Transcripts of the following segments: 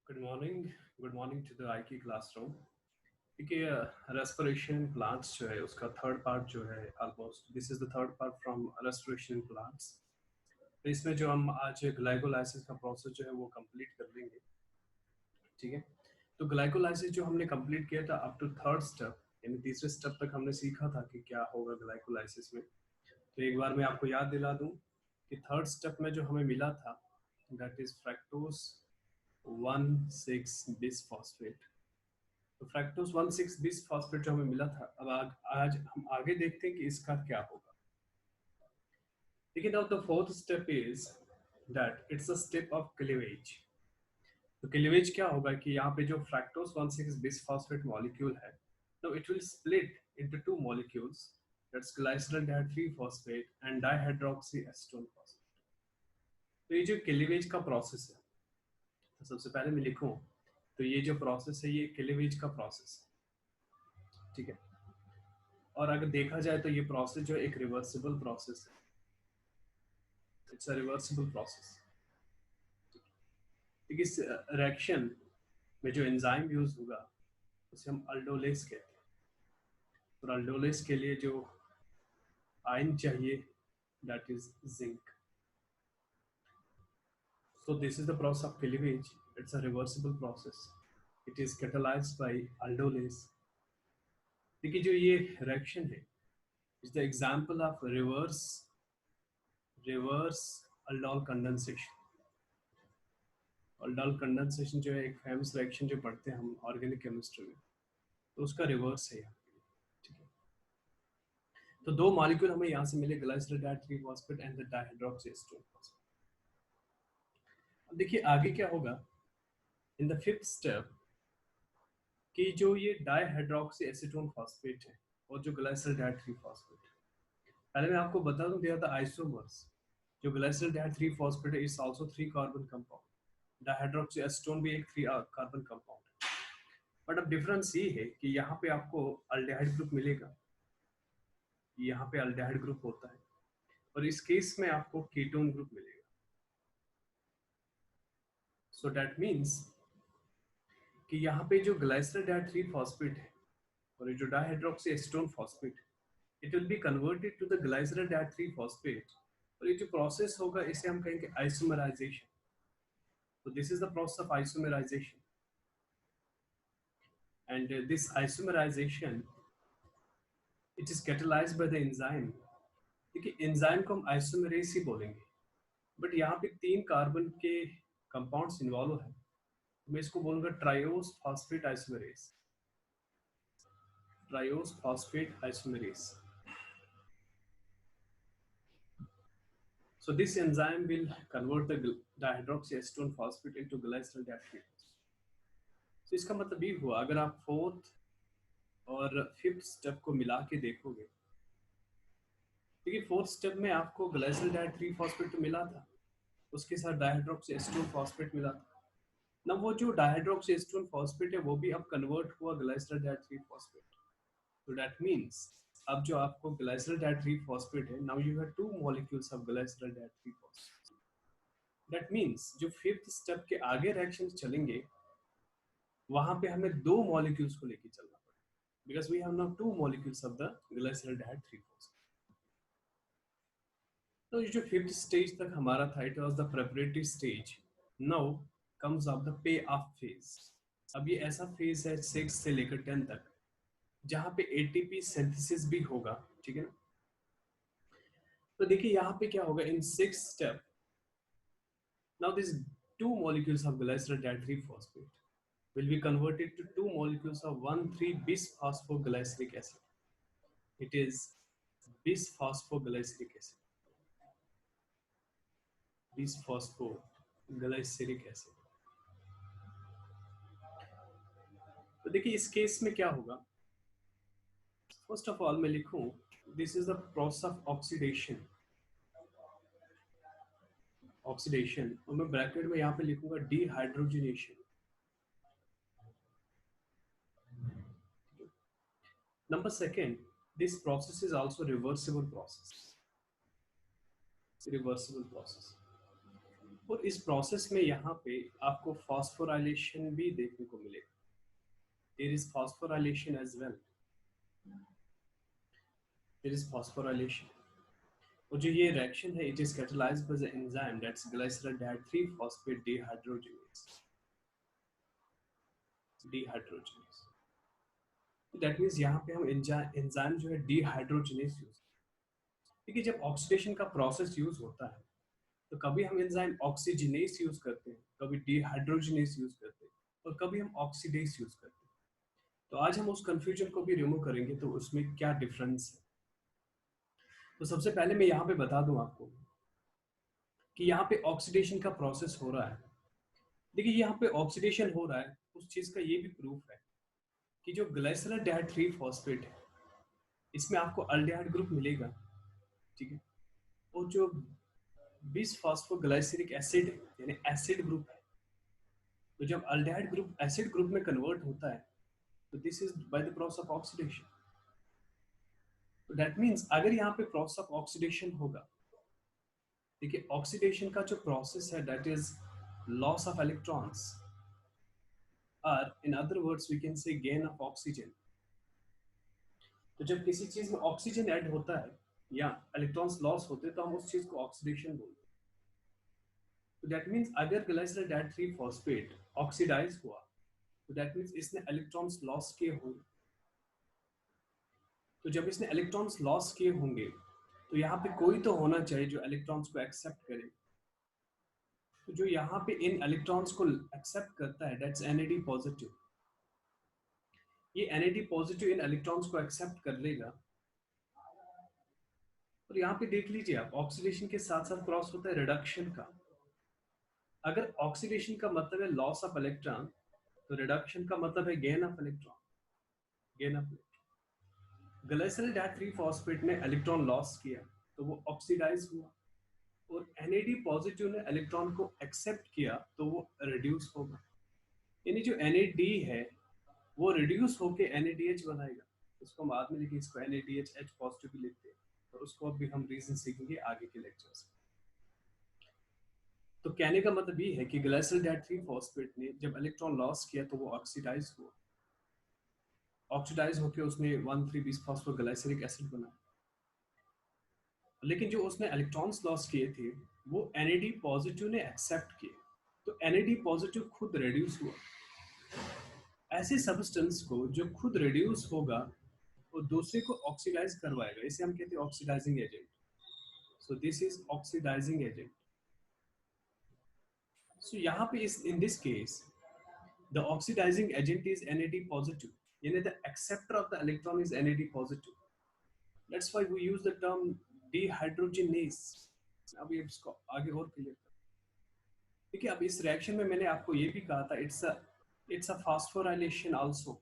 Good morning to the आई की classroom. देखिए, respiration plants जो है उसका थर्ड पार्ट जो है, almost this is the third part from respiration plants. तो इसमें जो हम आज ग्लाइकोलाइसिस का प्रोसेस जो है वो कंप्लीट कर लेंगे। ठीक है, तो ग्लाइकोलाइसिस जो हमने कंप्लीट किया था अप टू थर्ड स्टेप, यानी तीसरे स्टेप तक हमने सीखा था कि क्या होगा ग्लाइकोलाइसिस में। तो एक बार मैं आपको याद दिला दूं कि थर्ड स्टेप में जो हमें मिला था दैट इज फ्रैक्टोज 1,6 बिसफॉस्फेट। तो फ्रैक्टोज 1,6 बिसफॉस्फेट जो हमें मिला था, अब आज हम आगे देखते हैं कि इसका क्या होगा। लेकिन now the fourth step is that it's a step of cleavage. तो क्लीवेज क्या होगा कि यहाँ पे जो फ्रैक्टोज 1,6 बिसफॉस्फेट मॉलिक्यूल है, तो it will split into two molecules, that's glyceraldehyde 3 phosphate and dihydroxy acetone phosphate. तो ये जो क्लीवेज का प्रोसेस है, तो सबसे पहले मैं लिखूं तो ये जो प्रोसेस है ये क्लीवेज का प्रोसेस है। ठीक है, और अगर देखा जाए तो ये प्रोसेस जो एक रिवर्सिबल प्रोसेस है, इट्स अ रिवर्सिबल प्रोसेस। इस रिएक्शन में जो एंजाइम यूज होगा उसे हम अल्डोलेस कहते हैं। और अल्डोलेस के लिए जो आयन चाहिए that is zinc. So this is the process of cleavage. It's a reversible process. It is catalyzed by aldolase. देखिए, जो ये रिएक्शन है is the example of reverse aldol condensation. aldol condensation जो है एक फेमस रिएक्शन जो पढ़ते हैं हम ऑर्गेनिक केमिस्ट्री में, तो उसका रिवर्स है यहाँ पे। ठीक है, तो दो मॉलिक्यूल हमें यहाँ से मिले, glyceraldehyde 3 phosphate and the dihydroxy acetone phosphate. अब देखिए आगे क्या होगा इन द फिफ्थ स्टेप, कि जो ये डाइहाइड्रोक्सी एसीटोन फॉस्फेट है और जो ग्लाइसरल डाई 3 फॉस्फेट, पहले मैं आपको बता दूं दिया था आइसोमर्स। जो ग्लाइसरल डाई 3 फॉस्फेट है is also 3 carbon compound, dihydroxy acetone भी एक 3 कार्बन कंपाउंड है। बट अब डिफरेंस ये है कि यहाँ पे आपको अल्डेहाइड ग्रुप मिलेगा, यहाँ पे अल्डेहाइड ग्रुप होता है, और इस केस में आपको कीटोन ग्रुप मिलेगा। सो दैट मीन्स कि यहाँ पे जो ग्लाइसरल डाई 3 फॉस्फेट है और ये जो dihydroxy acetone phosphate, it will be converted to the glyceraldehyde 3 phosphate, और ये जो प्रोसेस होगा इसे हम कहेंगे isomerization. So this is the process of isomerization, and this isomerization it is catalyzed by the enzyme. देखिए एंजाइम को हम आइसोमेरेज ही बोलेंगे, बट यहाँ पे 3 कार्बन के कंपाउंड्स इन्वॉल्व है, मैं इसको बोलूंगा triose phosphate isomerase. Triose phosphate isomerase. So this enzyme will convert the dihydroxyacetone phosphate into glycerol diphosphate. So इसका मतलब ये हुआ, अगर आप फोर्थ और फिफ्थ स्टेप को मिला के देखोगे, देखिए फोर्थ स्टेप में आपको ग्लाइसरल डाई 3 फॉस्फेट तो मिला था, उसके साथ डाइहाइड्रोक्सी एसीटोन फॉस्फेट मिला था ना। वो जो डाइहाइड्रोक्सी एसीटोन फॉस्फेट है वो भी अब कन्वर्ट हुआ ग्लाइसरल डाई 3 फॉस्फेट। तो दैट मींस अब जो आपको ग्लाइसरल डाई 3 फॉस्फेट है, now you have two molecules of glyceraldehyde 3 phosphate. That means जो फिफ्थ स्टेप के आगे रिएक्शंस चलेंगे वहां पे हमें दो मॉलिक्यूल्स को लेके चलना पड़ेगा, because we have now two molecules of the glyceraldehyde 3 phosphate. तो ये जो फिफ्थ स्टेज तक हमारा था, it was the preparatory stage. Now comes up the payoff phase. अब ये ऐसा फेज है 6 से लेकर 10 तक जहां पे एटीपी सिंथेसिस भी होगा। ठीक है ना, तो देखिए यहाँ पे क्या होगा इन 6 step, now this two molecules of glycerol di 3 phosphate will be converted to two molecules of 1,3 bisphosphoglyceric acid. It is bisphosphoglyceric acid, bisphosphoglyceric acid। तो देखिए इस केस में क्या होगा, फर्स्ट ऑफ ऑल मैं लिखूं this is the process of oxidation. Oxidation, और मैं ब्रैकेट में यहाँ पे लिखूंगा dehydrogenation. Number second, this process is also reversible process. Reversible process. और इस प्रोसेस में यहाँ पे आपको फॉस्फोराइलेशन भी देखने को मिलेगा. There is phosphorylation as well. There is phosphorylation. और जो ये रिएक्शन है, it is catalysed by the enzyme that's glyceraldehyde 3 phosphate dehydrogenase. Dehydrogenase. That means यहाँ पे हम एंजाइम जो है डिहाइड्रोजिनेज यूज. देखिए, जब ऑक्सीडेशन का प्रोसेस यूज होता है तो कभी हम एंजाइम ऑक्सीजिनेज यूज करते हैं, कभी डिहाइड्रोजिनेज यूज करते हैं, और कभी हम ऑक्सीडेज यूज करते हैं. तो आज हम उस कंफ्यूजन को भी रिमूव करेंगे, तो उसमें क्या डिफरेंस है. तो सबसे पहले मैं यहाँ पे बता दूं आपको कि यहाँ पे ऑक्सीडेशन का प्रोसेस हो रहा है. देखिए, यहाँ पे ऑक्सीडेशन हो रहा है, उस चीज का ये भी प्रूफ है कि जो ग्लाइसरॉल्डिहाइड 3 फॉस्फेट है, इसमें आपको अल्डिहाइड ग्रुप मिलेगा. ठीक है. और जो 20 फॉस्फोग्लाइसरिक एसिड यानी एसिड ग्रुप है, तो जब अल्डिहाइड ग्रुप एसिड ग्रुप में कन्वर्ट होता है, तो this is by the process of oxidation. तो दैट मीन्स अगर यहाँ पे प्रोसेस ऑफ ऑक्सीडेशन होगा, देखिए ऑक्सीडेशन का जो प्रोसेस है that is loss of electrons, और in other words we can say gain of oxygen. तो जब किसी चीज में ऑक्सीजन ऐड होता है या इलेक्ट्रॉन्स लॉस होते हैं, तो हम उस चीज को ऑक्सीडेशन बोलते हैं. तो दैट मीन्स अगर ग्लाइसरॉल्डिहाइड 3 फॉस्फेट ऑक्सीडाइज हुआ, तो दैट मीन्स इसने इलेक्ट्रॉन्स लॉस किए होंगे. तो जब इसने इलेक्ट्रॉन्स लॉस किए होंगे, तो यहाँ पे कोई तो होना चाहिए जो इलेक्ट्रॉन्स को एक्सेप्ट करे. तो जो यहाँ पे इन इलेक्ट्रॉन्स को एक्सेप्ट करता है दैट्स NAD पॉजिटिव. ये NAD पॉजिटिव इन इलेक्ट्रॉन्स को एक्सेप्ट कर लेगा. और यहाँ पे देख लीजिए आप, ऑक्सीडेशन के साथ साथ क्रॉस होता है रिडक्शन का. अगर ऑक्सीडेशन का मतलब है लॉस ऑफ इलेक्ट्रॉन, तो रिडक्शन का मतलब है gain of electron. Gain of electron. Glyceraldehyde 3 phosphate ने इलेक्ट्रॉन लॉस किया, तो वो ऑक्सीडाइज हुआ. और NAD पॉजिटिव ने इलेक्ट्रॉन को एक्सेप्ट किया, तो वो रिड्यूस होगा. यानी जो NAD है वो रिड्यूस होके NADH बनाएगा. उसको हम बाद में लिखेंगे, इसको NADH H पॉजिटिव भी लिखते हैं, और उसको अभी हम रीजन सीखेंगे आगे के लेक्चर्स में. तो कहने का मतलब ये है कि ग्लाइसरॉल्डिहाइड 3 फॉस्फेट ने जब इलेक्ट्रॉन लॉस किया, तो वो ऑक्सीडाइज हुआ. ऑक्सीडाइज होकर उसने 1,3-bis फॉस्फोग्लाइसरिक एसिड बनाया. लेकिन जो उसने इलेक्ट्रॉन्स लॉस किए थे, वो NAD पॉजिटिव ने एक्सेप्ट किए. तो NAD पॉजिटिव खुद रिड्यूस हुआ. ऐसे सब्सटेंस को जो खुद रिड्यूस होगा, वो दूसरे को ऑक्सीडाइज करवाएगा. इसे हम कहते हैं oxidising agent. So this is oxidising agent. So यहाँ पे इस in this case the oxidizing agent is NAD positive. यानी the acceptor of the electron is NAD positive. That's why we use the term dehydrogenase. अब ये इसको आगे और clear कर. देखिए, अब इस रिएक्शन में मैंने आपको ये भी कहा था, it's a phosphorylation also.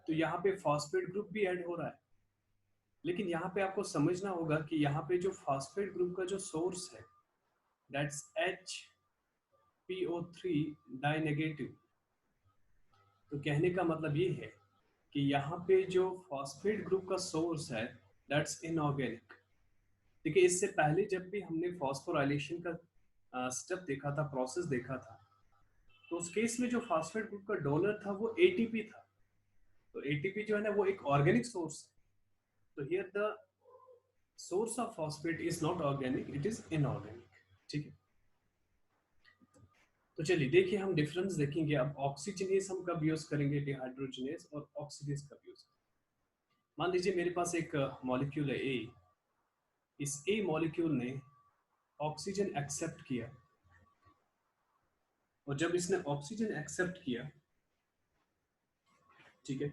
तो यहाँ पे फॉस्फेट ग्रुप भी ऐड हो रहा है. लेकिन यहाँ पे आपको समझना होगा कि यहाँ पे जो फॉस्फेट ग्रुप का जो सोर्स है that's HPO3 डाइनेगेटिव. तो कहने का मतलब ये है कि यहाँ पे जो फॉस्फेट ग्रुप का सोर्स है दैट्स इनऑर्गेनिक. देखिए, इससे पहले जब भी हमने फॉस्फोराइलेशन का स्टेप देखा था, प्रोसेस देखा था, तो उस केस में जो फॉस्फेट ग्रुप का डोनर था वो ATP था. तो ATP जो है ना, वो एक ऑर्गेनिक सोर्स है. तो here the source of phosphate is not organic, it is inorganic. ठीक है. तो चलिए देखिए, हम डिफरेंस देखेंगे. अब ऑक्सीजनेज हम कब यूज करेंगे, डिहाइड्रोजनेज, और ऑक्सीडेज कब यूज करेंगे. मान लीजिए मेरे पास एक मॉलिक्यूल है A. इस A मॉलिक्यूल ने ऑक्सीजन एक्सेप्ट किया, और जब इसने ऑक्सीजन एक्सेप्ट किया, ठीक है,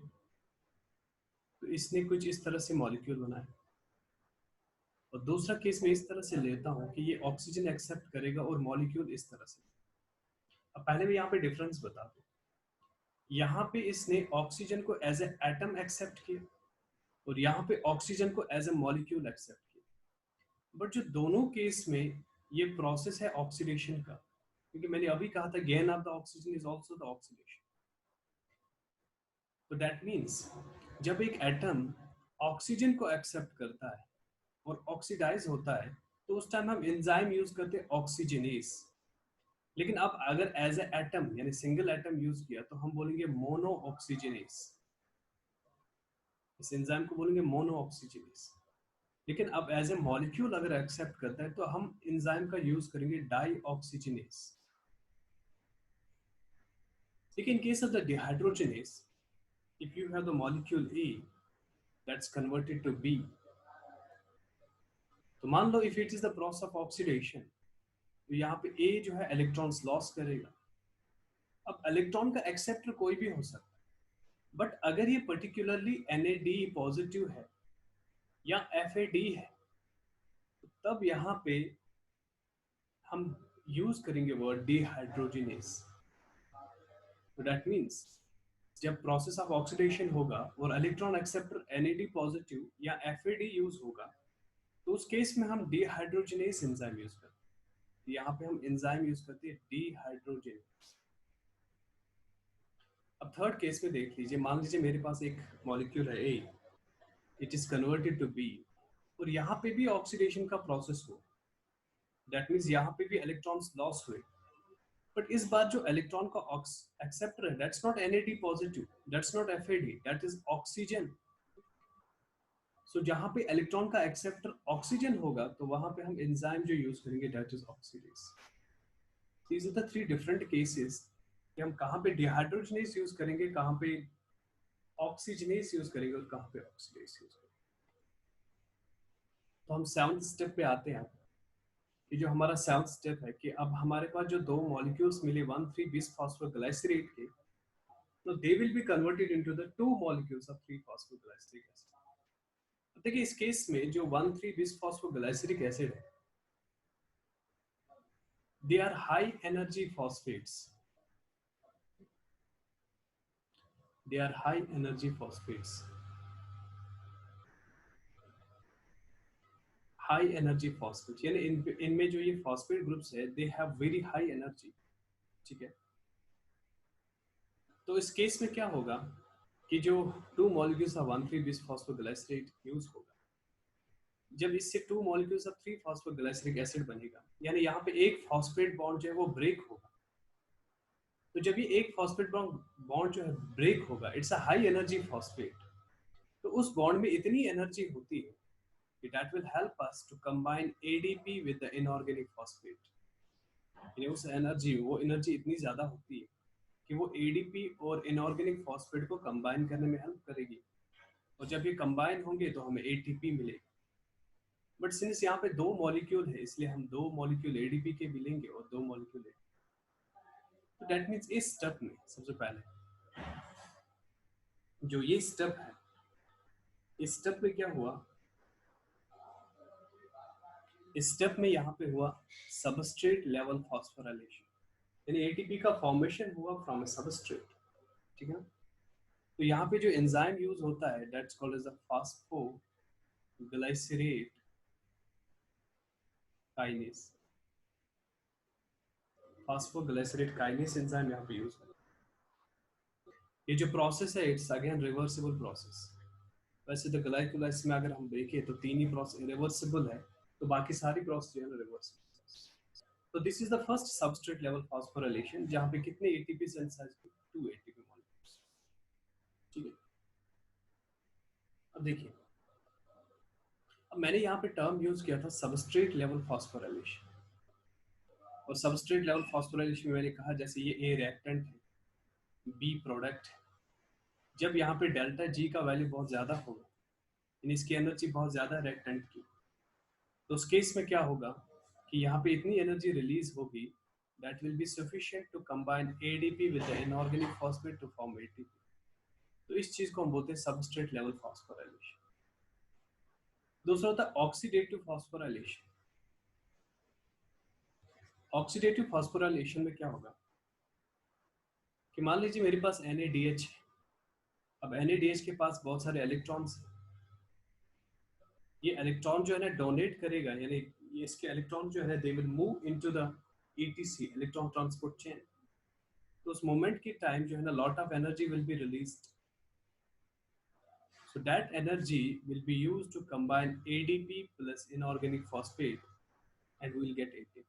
तो इसने कुछ इस तरह से मॉलिक्यूल बनाया. और दूसरा केस में इस तरह से लेता हूं कि ये ऑक्सीजन एक्सेप्ट करेगा और मॉलिक्यूल इस तरह से. अब पहले मैं यहाँ पे डिफरेंस बता दूं. यहाँ पे इसने ऑक्सीजन को एज ए एटम एक्सेप्ट किया, और यहाँ पे ऑक्सीजन को एज ए मॉलिक्यूल एक्सेप्ट किया. बट जो दोनों केस में ये प्रोसेस है ऑक्सीडेशन का, क्योंकि मैंने अभी कहा था gain of the oxygen is also the oxidation. तो दैट मीन्स जब एक एटम ऑक्सीजन को एक्सेप्ट करता है और ऑक्सीडाइज होता है, तो उस टाइम हम एंजाइम यूज करते हैं ऑक्सीजनेस. लेकिन अब अगर एज ए एटम यानी सिंगल एटम यूज किया तो हम बोलेंगे मोनो ऑक्सीजनेस, इस एंजाइम को बोलेंगे मोनो ऑक्सीजनेस। लेकिन अब एज ए मॉलिक्यूल अगर एक्सेप्ट करता है तो हम एंजाइम का यूज करेंगे डाई ऑक्सीजनेस। लेकिन in case of the dehydrogenase, if you have the molecule A that's converted to B, तो मान लो if it is the process of oxidation, तो यहाँ पे A जो है इलेक्ट्रॉन्स लॉस करेगा। अब इलेक्ट्रॉन का एक्सेप्टर कोई भी हो सकता है, बट अगर ये पर्टिकुलरली NAD पॉजिटिव है या FAD है, तो तब यहाँ पे हम यूज करेंगे वर्ड डिहाइड्रोजिनेस। तो दैट मीन्स जब प्रोसेस ऑफ ऑक्सीडेशन होगा और इलेक्ट्रॉन एक्सेप्टर NAD पॉजिटिव या FAD यूज होगा, तो उस केस में हम डिहाइड्रोजिनेस एंजाइम यूज करते हैं। यहाँ पे हम एंजाइम यूज करते हैं डिहाइड्रोजिनेस। अब थर्ड केस में देख लीजिए, मान लीजिए मेरे पास एक मॉलिक्यूल है A, it is converted to B, और यहाँ पे भी ऑक्सीडेशन का प्रोसेस हो, दैट मीन्स यहाँ पे भी इलेक्ट्रॉन्स लॉस हुए, बट इस बार जो इलेक्ट्रॉन का एक्सेप्टर है that's not NAD positive, that's not FAD, that is oxygen. So जहां पे इलेक्ट्रॉन का एक्सेप्टर ऑक्सीजन होगा तो वहां पे हम एंजाइम जो यूज करेंगे that is oxidase. These are the three different cases कि हम कहां पे डिहाइड्रोजनेस यूज करेंगे, कहां पे ऑक्सीजनेस यूज करेंगे और कहां पे ऑक्सीडेज यूज करेंगे। तो हम सेवंथ स्टेप पे आते हैं कि जो हमारा सेवंथ स्टेप है कि अब हमारे पास जो दो मॉलिक्यूल्स मिले 1,3-bis-phosphoglycerate के, तो they will be converted into the two molecules of 3-phosphoglyceric acid. देखिए इस केस में जो 1,3-bis-phosphoglyceric एसिड है, they are high energy phosphates, they are high energy phosphates, high energy phosphates यानी इनमें जो ये phosphate groups है they have very high energy। ठीक है, तो इस केस में क्या होगा कि जो to molecules of 1,3-bis-phosphoglycerate use होगा, जब इससे to molecules of 3-phosphoglyceric acid बनेगा, यानी यहाँ पे एक फॉस्फेट बॉन्ड जो है वो ब्रेक होगा। तो जब ये एक फॉस्फेट बॉन्ड जो है ब्रेक होगा, it's a high energy phosphate, तो उस बॉन्ड में इतनी एनर्जी होती है कि that will help us to combine ADP with the inorganic phosphate। यानी उस एनर्जी, वो एनर्जी इतनी ज़्यादा होती है कि वो ADP और इनऑर्गेनिक फॉस्फेट को कंबाइन करने में हेल्प करेगी, और जब ये कंबाइन होंगे तो हमें ATP मिलेगा। बट सिंस यहाँ पे दो मॉलिक्यूल है, इसलिए हम दो मॉलिक्यूल ADP के भी लेंगे और दो मॉलिक्यूल ATP। तो दैट मीन्स इस स्टेप में सबसे पहले जो ये स्टेप है, इस स्टेप में क्या हुआ, इस स्टेप में यहाँ पे हुआ सबस्ट्रेट लेवल फॉस्फोराइलेशन, यानी एटीपी का फॉर्मेशन हुआ फ्रॉम अ सबस्ट्रेट। ठीक है, तो यहाँ पे जो एंजाइम यूज होता है that's called as a phosphoglycerate kinase, phosphoglycerate kinase enzyme यहाँ पे यूज होता है। ये जो प्रोसेस है इट्स अगेन रिवर्सिबल प्रोसेस। वैसे तो ग्लाइकोलाइसिस में अगर हम देखें तो तीन ही प्रोसेस रिवर्सिबल है, तो बाकी सारी प्रोसेस जो है रिवर्सिबल। तो this is the first substrate level phosphorylation, जहाँ पे कितने एटीपी सिंथेसाइज हुए, 2 एटीपी मॉलिक्यूल्स। ठीक है, अब देखिए, अब मैंने यहाँ पे टर्म यूज किया था सबस्ट्रेट लेवल फॉस्फोराइलेशन, और सबस्ट्रेट लेवल फॉस्फोराइलेशन में मैंने कहा जैसे ये ए रिएक्टेंट है, बी प्रोडक्ट है, जब यहाँ पे डेल्टा जी का वैल्यू बहुत ज्यादा होगा, यानी इसकी एनर्जी बहुत ज्यादा है रिएक्टेंट की, तो उस केस में क्या होगा कि यहाँ पे इतनी एनर्जी रिलीज होगी that will be sufficient to combine ADP with the inorganic phosphate to form ATP। तो इस चीज को हम बोलते हैं सबस्ट्रेट लेवल फॉस्फोराइलेशन। दूसरा होता है ऑक्सीडेटिव फॉस्फोराइलेशन। ऑक्सीडेटिव फॉस्फोराइलेशन में क्या होगा कि मान लीजिए मेरे पास NaDH है, अब NaDH के पास बहुत सारे इलेक्ट्रॉन्स हैं, ये इलेक्ट्रॉन जो है ना डोनेट करेगा, यानी ये इसके इलेक्ट्रॉन जो है they will move into the ETC electron transport chain. तो उस मोमेंट की टाइम जो है ना lot of energy will be released, so that energy will be used to combine ADP plus inorganic phosphate and we will get ATP।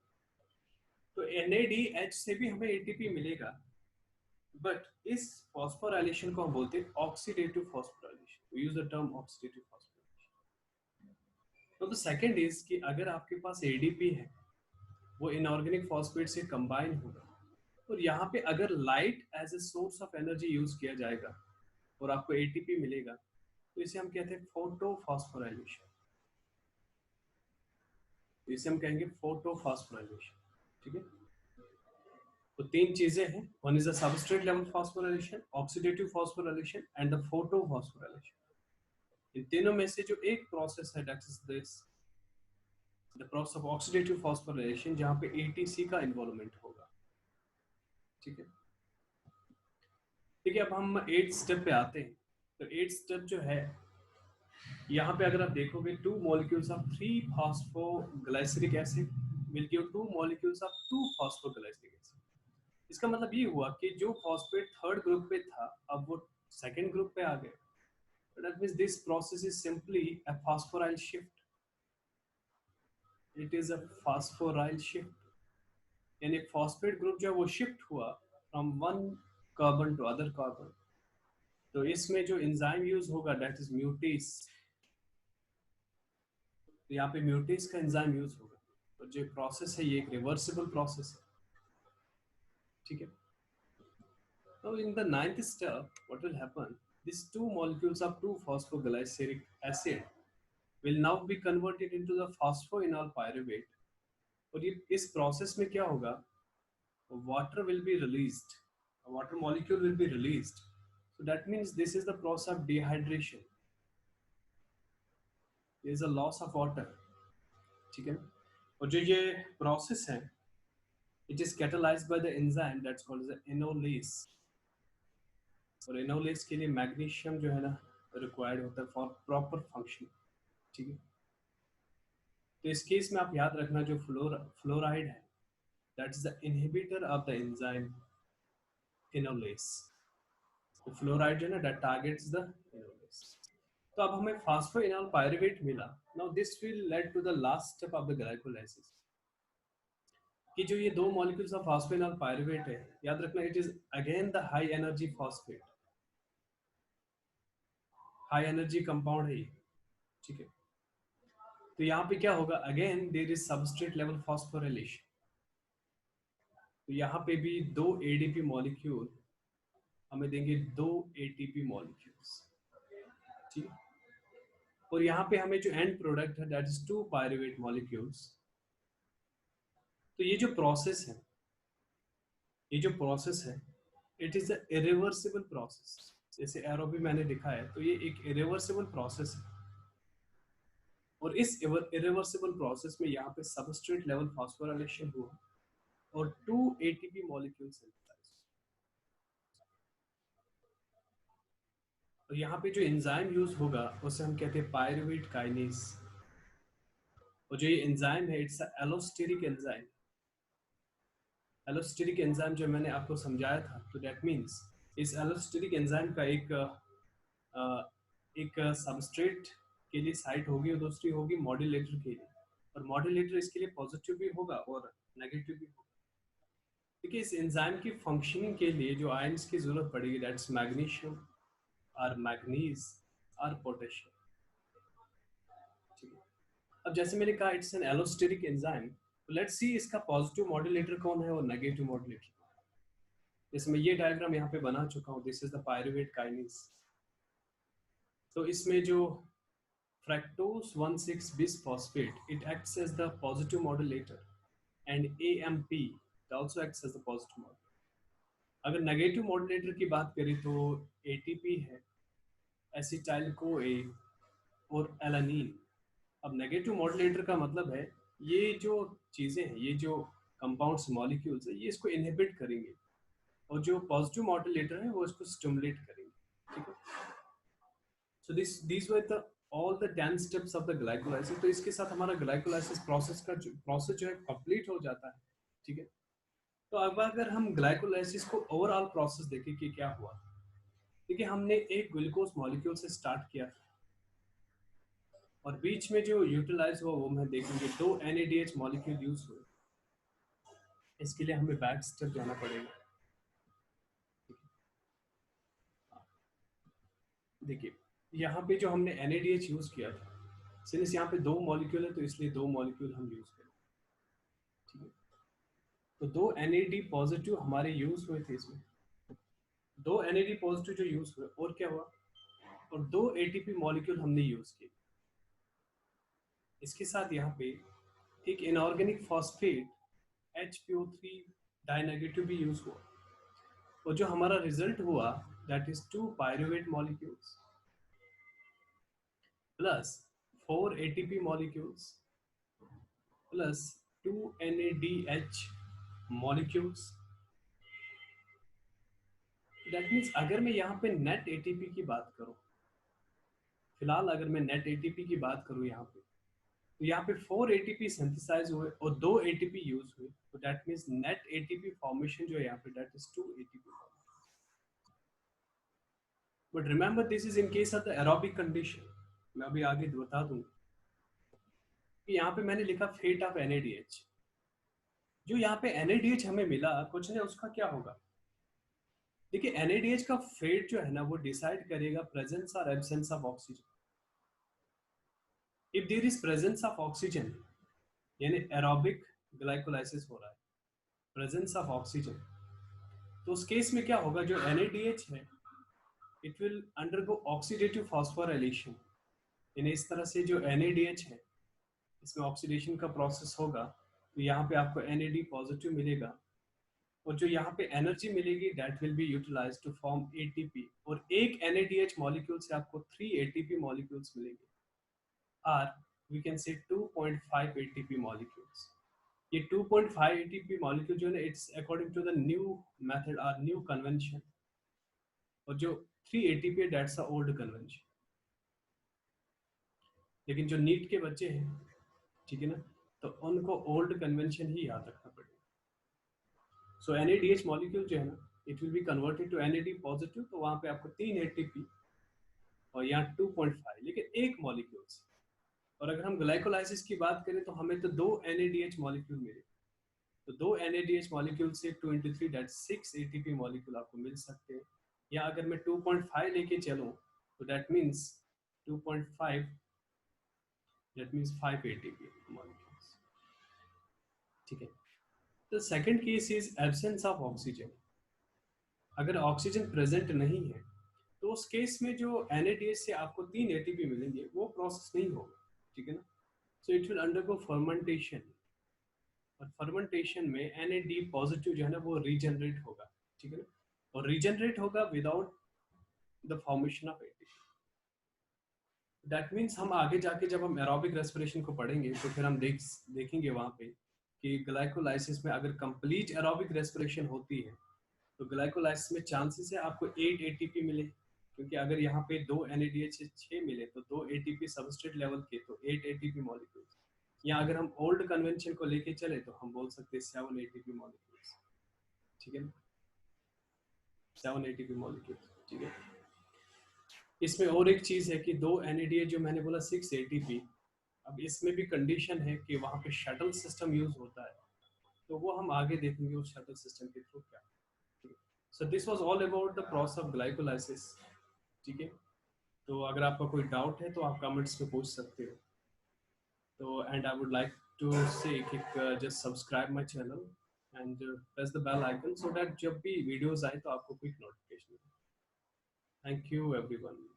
तो NADH से भी हमें ATP मिलेगा, बट इस फॉस्फोराइलेशन को हम बोलते हैं oxidative phosphorylation. We use the term oxidative phosphorylation. तो द सेकंड इज कि अगर आपके पास ADP है, वो इनऑर्गेनिक फॉस्फेट से कंबाइन होगा, और यहाँ पे अगर light as a source of energy use किया जाएगा और आपको ATP मिलेगा, तो इसे हम कहते हैं फोटो फॉस्फोराइलेशन। इसे हम कहेंगे फोटो फॉस्फोराइलेशन। ठीक है, तो तीन चीजें हैं, one is the substrate level phosphorylation, oxidative phosphorylation and the photo phosphorylation. इन तीनों में से जो एक प्रोसेस है, that is this the process of oxidative phosphorylation, जहां पे ATC का इन्वॉल्वमेंट होगा। ठीक है, ठीक है, अब हम 8th स्टेप पे आते हैं। तो 8th स्टेप जो है, यहाँ पे अगर आप देखोगे, 2 molecules of 3 phosphoglyceric acid will give 2 molecules of 2 phosphoglyceric acid. इसका मतलब ये हुआ कि जो फॉस्फेट थर्ड ग्रुप पे था, अब वो सेकंड ग्रुप पे आ गए। That means this process is simply a phosphoryl shift. It is a phosphoryl shift. यानी फॉस्फेट ग्रुप जो है वो शिफ्ट हुआ from one carbon to other carbon. तो इसमें जो एंजाइम यूज होगा, दैट इज म्यूटेस। तो यहाँ पे म्यूटेस का एंजाइम यूज होगा। तो जो प्रोसेस है, ये एक रिवर्सिबल प्रोसेस है। ठीक है, तो in the 9th step, what will happen? These two molecules of 2 phosphoglyceric acid will now be converted into the phosphoenol pyruvate। और ये इस प्रोसेस में क्या होगा, water will be released, a water molecule will be released, so that means this is the process of dehydration, there is a loss of water। ठीक है, और जो ये प्रोसेस है, it is catalyzed by the enzyme that's called as the enolase। और enolase के लिए magnesium जो है ना रिक्वायर्ड होता है फॉर प्रॉपर फंक्शन। ठीक है, तो इस केस में आप याद रखना, जो फ्लोराइड है, that is the inhibitor of the enzyme enolase। तो फ्लोराइड जो है ना, that targets the enolase। तो अब हमें फास्फोइनॉल पायरुवेट मिला। Now this will lead to the last step of the glycolysis, कि जो ये दो मॉलिक्यूल्स ऑफ फास्फोइनॉल पायरुवेट है, याद रखना, it is again the high energy phosphate, high energy compound है ये। ठीक है, तो यहाँ पे क्या होगा, again there is substrate level phosphorylation. तो यहाँ पे भी दो ADP मॉलिक्यूल हमें देंगे, दो ATP मॉलिक्यूल्स। ठीक है, और यहाँ पे हमें जो एंड प्रोडक्ट है, दैट इज 2 पायरुवेट मॉलिक्यूल्स। तो ये जो प्रोसेस है, ये जो प्रोसेस है, it is a irreversible process. जैसे एरो भी मैंने दिखा है, तो ये एक इरिवर्सिबल प्रोसेस है। और इस इरिवर्सिबल प्रोसेस में यहाँ पे सबस्ट्रेट लेवल फॉस्फोराइलेशन हुआ और 2 ATP मॉलिक्यूल्स सिंथेसाइज। और यहाँ पे जो एंजाइम यूज होगा, उसे हम कहते हैं पायरुवेट काइनेज। और जो ये एंजाइम है, it's a allosteric enzyme. Allosteric enzyme जो मैंने आपको समझाया था, तो दैट मींस इस एलोस्टेरिक एंजाइम का एक सबस्ट्रेट के लिए साइट होगी और दूसरी होगी मॉड्यूलेटर के लिए। और मॉड्यूलेटर इसके लिए पॉजिटिव भी होगा और नेगेटिव भी होगा। देखिए, इस एंजाइम की फंक्शनिंग के लिए जो आयंस की जरूरत पड़ेगी, दैट्स मैग्नीशियम और मैग्नीज और पोटेशियम। ठीक है, अब जैसे मैंने कहा, it's an allosteric enzyme. Let's see इसका पॉजिटिव मॉड्यूलेटर कौन है और नेगेटिव मॉड्यूलेटर। जैसे मैं ये डायग्राम यहाँ पे बना चुका हूँ, this is the pyruvate kinase. तो इसमें जो fructose 1,6 bisphosphate, it acts as the positive modulator, and AMP it also acts as the positive modulator। अगर नेगेटिव मॉड्यूलेटर की बात करें, तो ATP है, एसिटाइल CoA और एलानीन। अब नेगेटिव मॉड्यूलेटर का मतलब है, ये जो चीज़ें हैं, ये जो कंपाउंड्स मॉलिक्यूल्स है, ये इसको इनहिबिट करेंगे, और जो पॉजिटिव मॉड्यूलेटर है वो इसको स्टिमुलेट करेंगे। ठीक है, सो these were the all the 10 steps of the glycolysis। तो इसके साथ हमारा ग्लाइकोलाइसिस प्रोसेस जो है कंप्लीट हो जाता है। ठीक है, तो अब अगर हम ग्लाइकोलाइसिस को ओवरऑल प्रोसेस देखें कि क्या हुआ। देखिए, हमने एक ग्लूकोज मॉलिक्यूल से स्टार्ट किया, और बीच में जो यूटिलाइज हुआ वो मैं देखेंगे, दो NADH मॉलिक्यूल यूज हुए। इसके लिए हमें बैक स्टेप जाना पड़ेगा। देखिए यहाँ पे जो हमने NADH यूज किया था, सिंस यहाँ पे 2 मॉलिक्यूल है तो इसलिए 2 मॉलिक्यूल हम यूज करें, ठीक है। तो 2 NAD पॉजिटिव हमारे यूज हुए थे इसमें, 2 NAD पॉजिटिव जो यूज हुए, और क्या हुआ, और 2 ATP मॉलिक्यूल हमने यूज किए। इसके साथ यहाँ पे एक इनऑर्गेनिक फॉस्फेट HPO3 डाइनेगेटिव भी यूज हुआ, और जो हमारा रिजल्ट हुआ that is 2 pyruvate molecules plus 4 ATP molecules plus 2 NADH molecules. That means अगर मैं यहाँ पे नेट ATP की बात करूँ, फिलहाल अगर मैं नेट ATP की बात करूँ यहाँ पे, तो यहाँ पे 4 ATP सिंथेसाइज हुए और 2 ATP यूज हुए, तो that means net ATP formation जो है यहाँ पे that is 2 ATP। But remember this is in case of the aerobic condition. मैं अभी आगे बता दूं कि यहाँ पे मैंने लिखा फेट ऑफ NADH। जो यहाँ पे NADH हमें मिला कुछ नहीं, उसका क्या होगा, देखिए NADH का फेट जो है ना वो डिसाइड करेगा प्रेजेंस और absence of oxygen. If there is presence of oxygen यानी एरोबिक ग्लाइकोलाइसिस हो रहा है, प्रेजेंस ऑफ ऑक्सीजन, तो उस केस में क्या होगा, जो NADH है it will undergo oxidative phosphorylation. यानी इस तरह से जो NADH है इसमें ऑक्सीडेशन का प्रोसेस होगा, तो यहाँ पे आपको NAD पॉजिटिव मिलेगा, और जो यहाँ पे एनर्जी मिलेगी that will be utilise to form ATP, और एक NADH मॉलिक्यूल से आपको 3 ATP मॉलिक्यूल्स मिलेंगे, और वी कैन से 2.5 ATP मॉलिक्यूल्स। ये 2.5 ATP मॉलिक्यूल जो है it's according to the new method और न्यू कन्वेंशन, और जो 3 ATP that's a old convention. लेकिन जो नीट के बच्चे हैं, ठीक है ना, तो उनको ओल्ड कन्वेंशन ही याद रखना पड़ेगा। सो NADH मॉलिक्यूल जो है ना it will be converted to NAD positive, तो वहां पे आपको 3 ATP और यहाँ 2.5, लेकिन एक मॉलिक्यूल से। और अगर हम ग्लाइकोलाइसिस की बात करें तो हमें तो 2 NADH मॉलिक्यूल मिले, तो 2 NADH मॉलिक्यूल से 2 into 3 दैट 6 ATP मॉलिक्यूल आपको मिल सकते हैं। या अगर मैं 2.5 लेके चलूं तो that means 2.5 that means 5 ATP molecules, ठीक है। The second case is absence of oxygen. अगर ऑक्सीजन प्रेजेंट नहीं है तो उस केस में जो NADH से आपको 3 ATP मिलेंगे वो प्रोसेस नहीं होगा, ठीक है ना। So it will undergo fermentation, और फर्मेंटेशन में NAD पॉजिटिव जो है ना वो रीजनरेट होगा, ठीक है ना, और रीजनरेट होगा without the formation of ATP। That means हम आगे जाके जब हम एरोबिक रेस्पिरेशन को पढ़ेंगे तो फिर हम देखेंगे वहाँ पे कि ग्लाइकोलाइसिस में अगर कंप्लीट एरोबिक रेस्पिरेशन होती है तो ग्लाइकोलाइसिस में चांसेस है आपको 8 ATP मिले, क्योंकि अगर यहाँ पे 2 NADH से 6 मिले तो 2 ATP सबस्ट्रेट लेवल के, तो 8 ATP मॉलिक्यूल्स। या अगर हम ओल्ड कन्वेंशन को लेके चले तो हम बोल सकते हैं 7 ATP मॉलिक्यूल्स, ठीक है ना, 7 ATP मॉलिक्यूल्स, ठीक है। इसमें और एक चीज है कि 2 NADH जो मैंने बोला 6 ATP, अब इसमें भी कंडीशन है कि वहाँ पे शटल सिस्टम यूज होता है, तो वो हम आगे देखेंगे उस शटल सिस्टम के थ्रू क्या। So this was all about the process of glycolysis, ठीक है। तो अगर आपका कोई डाउट है तो आप कमेंट्स में पूछ सकते हो। तो and I would like to say कि just subscribe my channel and press the bell icon so that जब भी वीडियोस आए तो आपको quick notification. Thank you everyone.